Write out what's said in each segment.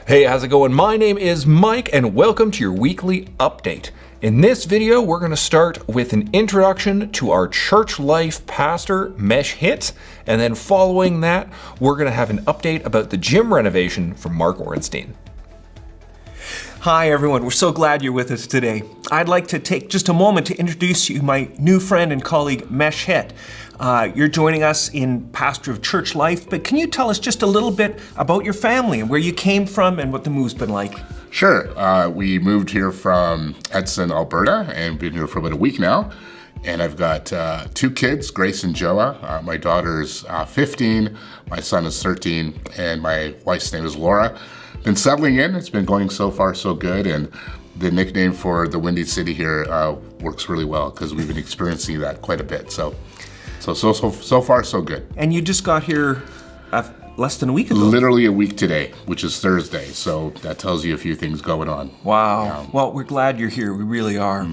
Hey, how's it going? My name is Mike and welcome to your weekly update. In this video, we're going to start with an introduction to our church life pastor, Mesh Hitt, and then following that, we're going to have an update about the gym renovation from Mark Orenstein. Hi everyone, we're so glad you're with us today. I'd like to take just a moment to introduce you my new friend and colleague, Mesh Hitt. You're joining us in Pastor of Church Life, but can you tell us just a little bit about your family and where you came from and what the move's been like? Sure. We moved here from Edson, Alberta, and been here for about a week now. And I've got two kids, Grace and Joa. My daughter's 15, my son is 13, and my wife's name is Laura. Been settling in. It's been going so far so good, and the nickname for the Windy City here works really well because we've been experiencing that quite a bit. So far so good. And you just got here less than a week ago. Literally a week today, which is Thursday. So that tells you a few things going on. Wow. Yeah. Well, we're glad you're here. We really are.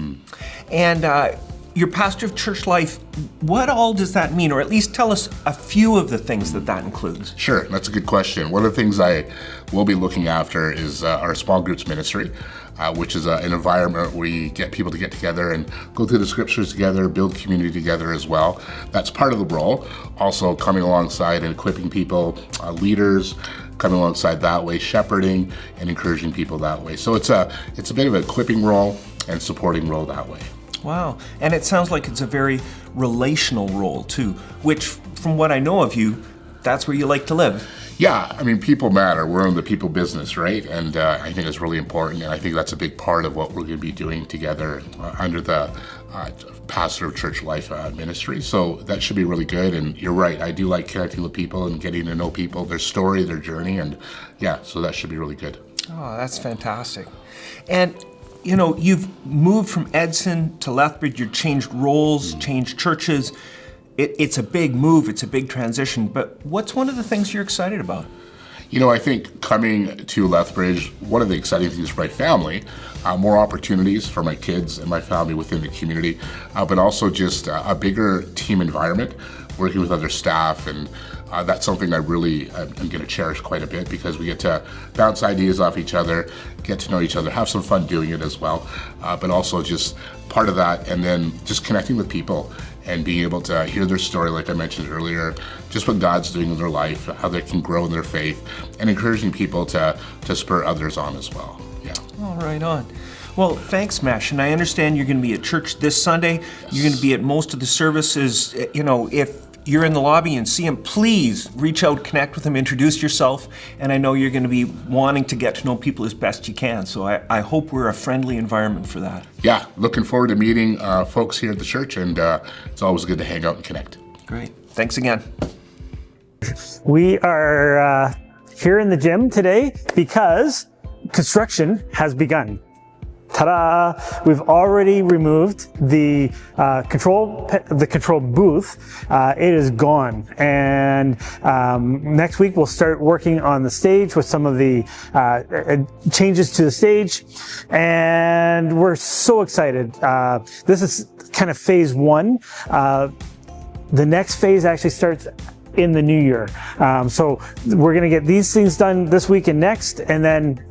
And you're pastor of church life. What all does that mean? Or at least tell us a few of the things that includes. Sure, that's a good question. One of the things I will be looking after is our small groups ministry, which is an environment where we get people to get together and go through the scriptures together, build community together as well. That's part of the role. Also coming alongside and equipping people, leaders, coming alongside that way, shepherding and encouraging people that way. So it's a bit of an equipping role and supporting role that way. Wow. And it sounds like it's a very relational role too, which from what I know of you, that's where you like to live. Yeah, I mean, people matter. We're in the people business, right? And I think it's really important. And I think that's a big part of what we're going to be doing together under the Pastor of Church Life ministry. So that should be really good. And you're right. I do like connecting with people and getting to know people, their story, their journey. And yeah, so that should be really good. Oh, that's fantastic. And you know, you've moved from Edson to Lethbridge, you've changed roles, changed churches. It's a big move, it's a big transition, but what's one of the things you're excited about? You know, I think coming to Lethbridge, one of the exciting things for my family, more opportunities for my kids and my family within the community, but also just a bigger team environment, working with other staff, and that's something I really am going to cherish quite a bit because we get to bounce ideas off each other, get to know each other, have some fun doing it as well, but also just part of that, and then just connecting with people and being able to hear their story, like I mentioned earlier, just what God's doing in their life, how they can grow in their faith, and encouraging people to spur others on as well. Yeah. All right on. Well, thanks, Mesh. And I understand you're going to be at church this Sunday. Yes. You're going to be at most of the services. You know, if you're in the lobby and see him, please reach out, connect with him, introduce yourself. And I know you're going to be wanting to get to know people as best you can. So I hope we're a friendly environment for that. Yeah, looking forward to meeting folks here at the church, and it's always good to hang out and connect. Great. Thanks again. We are here in the gym today because construction has begun. Ta-da! We've already removed the control booth. It is gone, and next week we'll start working on the stage with some of the changes to the stage, and we're so excited. This is kind of phase one. The next phase actually starts in the new year. So we're going to get these things done this week and next, and then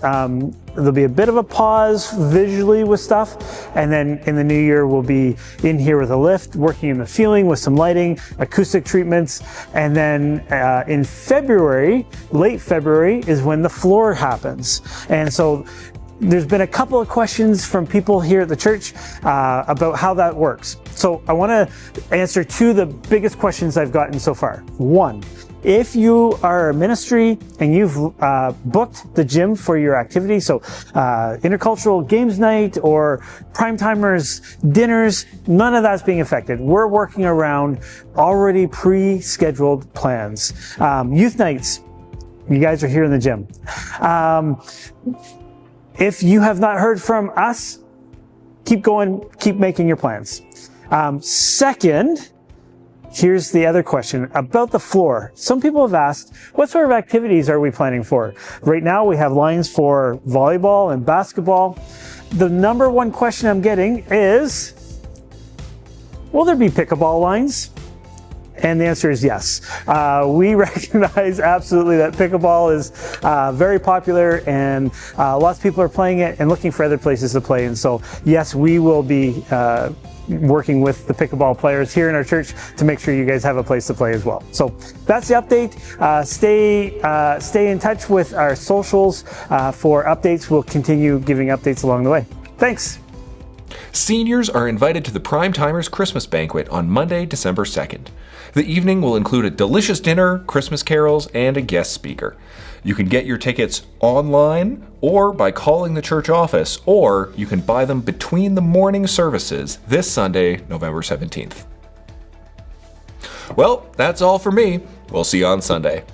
there'll be a bit of a pause visually with stuff, and then in the new year we'll be in here with a lift, working in the ceiling with some lighting, acoustic treatments, and then in February, late February, is when the floor happens. And so there's been a couple of questions from people here at the church about how that works. So I want to answer two of the biggest questions I've gotten so far. One, if you are a ministry and you've booked the gym for your activity, so intercultural games night or prime timers, dinners, none of that's being affected. We're working around already pre-scheduled plans. Youth nights, you guys are here in the gym. If you have not heard from us, keep going, keep making your plans. Second, here's the other question about the floor. Some people have asked, what sort of activities are we planning for? Right now we have lines for volleyball and basketball. The number one question I'm getting is, will there be pickleball lines? And the answer is yes. We recognize absolutely that pickleball is very popular, and lots of people are playing it and looking for other places to play. And so, yes, we will be working with the pickleball players here in our church to make sure you guys have a place to play as well. So that's the update. Stay in touch with our socials for updates. We'll continue giving updates along the way. Thanks. Seniors are invited to the Prime Timers Christmas Banquet on Monday, December 2nd. The evening will include a delicious dinner, Christmas carols, and a guest speaker. You can get your tickets online or by calling the church office, or you can buy them between the morning services this Sunday, November 17th. Well, that's all for me. We'll see you on Sunday.